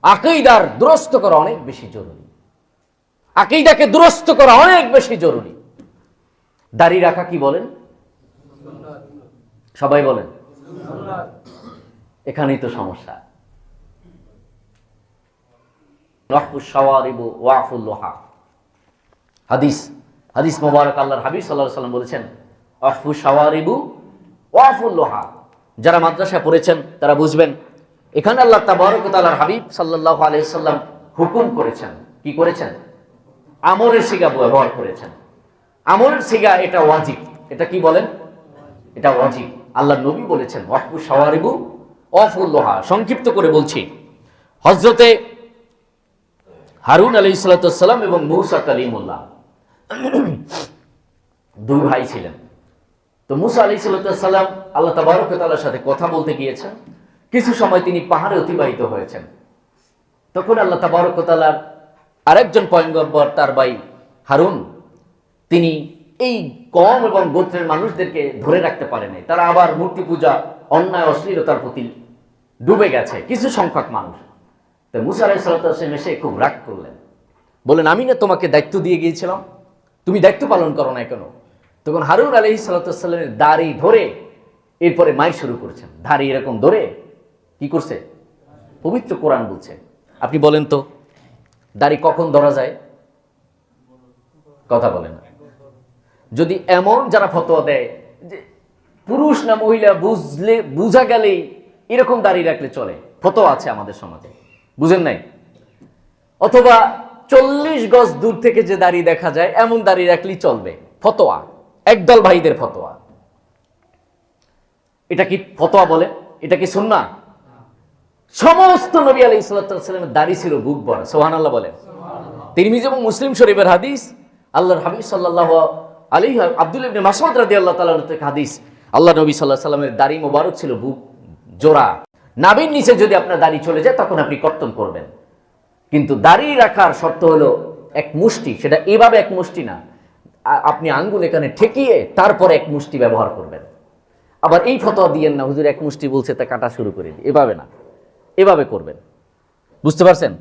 আকীদার দুরস্ত করা অনেক বেশি জরুরি, আকীদাকে দুরস্ত করা অনেক বেশি জরুরি। দাড়ি রাখা কি বলেন? সবাই বলেন। এখানেই তো সমস্যা। হাদিস হাদিস মোবারক আল্লাহর হাবিব সাল্লাল্লাহু আলাইহি ওয়াসাল্লাম বলেছেন, আহফু শাওয়ারিবু ওয়াফুল লোহা। যারা মাদ্রাসায় পড়েছেন তারা বুঝবেন, এখানে আল্লাহ তাবারক ওয়া তাআলার হাবিব সাল্লাল্লাহু আলাইহি ওয়াসাল্লাম হুকুম করেছেন। কি করেছেন? আমরের সিগা ব্যবহার করেছেন। আমরের সিগা এটা ওয়াজিব। এটা কি বলেন? এটা ওয়াজিব। আল্লাহ নবী বলেছেন ওয়াহফু শাওয়ারিবু ওয়াফুল লোহা। সংক্ষিপ্ত করে বলছি, হযরতে হারুন আলাইহিস সালাম এবং মূসা কালিমুল্লাহ দুই ভাই ছিলেন। তো মূসা আলাইহিস সালাম আল্লাহ তাবারক ওয়া তাআলার সাথে কথা বলতে গিয়েছেন। কিছু সময় তিনি পাহাড়ে অতিবাহিত হয়েছেন। তখন আল্লাহ তাবারক ওয়া তাআলার আরেকজন পয়গম্বর তার ভাই হারুন, তিনি এই কওম এবং গোত্রের মানুষদেরকে ধরে রাখতে পারেনি। তারা আবার মূর্তি পূজা, অন্যায় অশ্লীলতার প্রতি ডুবে গেছে কিছু সংখ্যক মানুষ। তো মূসা আলাইহিস সালাম এসে খুব রাগ করলেন, বলেন আমি না তোমাকে দায়িত্ব দিয়ে গিয়েছিলাম, তুমি দায়িত্ব পালন করো না কেন? তখন হারুন আলাইহিস সালামের দাড়ি ধরে এরপরে মাইর শুরু করেছেন। দাড়ি এরকম ধরে কি করছে? পবিত্র কোরআন বলছে। আপনি বলেন তো দাড়ি কখন ধরা যায়? কথা বলেন না। যদি এমন যারা ফতোয়া দেয় যে পুরুষ না মহিলা বুঝা গেলেই এরকম দাড়ি রাখলে চলে, ফতোয়া আছে আমাদের সমাজে, বুঝেন নাই? অথবা 40 গজ দূর থেকে যে দাড়ি দেখা যায় এমন দাড়ি রাখলেই চলবে, ফতোয়া, একদল ভাইদের ফতোয়া। এটা কি ফতোয়া বলে? এটা কি সুন্নাহ? সমস্ত নবী আলাইহিস সালামের দাড়ি ছিল বুক ভরা। সুবহানাল্লাহ বলেন। তিরমিজি এবং মুসলিম শরীফের হাদিস, আল্লাহর হাবিব সাল্লাল্লাহু আলাইহি আব্দুল্লাহ ইবনে মাসউদ রাদিয়াল্লাহু তাআলা থেকে হাদিস, আল্লাহ নবী সাল্লাল্লাহু আলাইহি সাল্লামের দাড়ি মোবারক ছিল বুক জোড়া। নাভির নিচে যদি আপনার দাড়ি চলে যায় তখন আপনি কর্তন করবেন। কিন্তু দাড়ি রাখার শর্ত হলো এক মুষ্টি, সেটা এভাবে এক মুষ্টি না, আপনি আঙ্গুল এখানে ঠেকিয়ে তারপরে এক মুষ্টি ব্যবহার করবেন। আবার এই ফতোয়া দিয়েন না হুজুর এক মুষ্টি বলছে তা কাটা শুরু করে দিই, এভাবে না, এভাবে করবেন। বুঝতে পারছেন?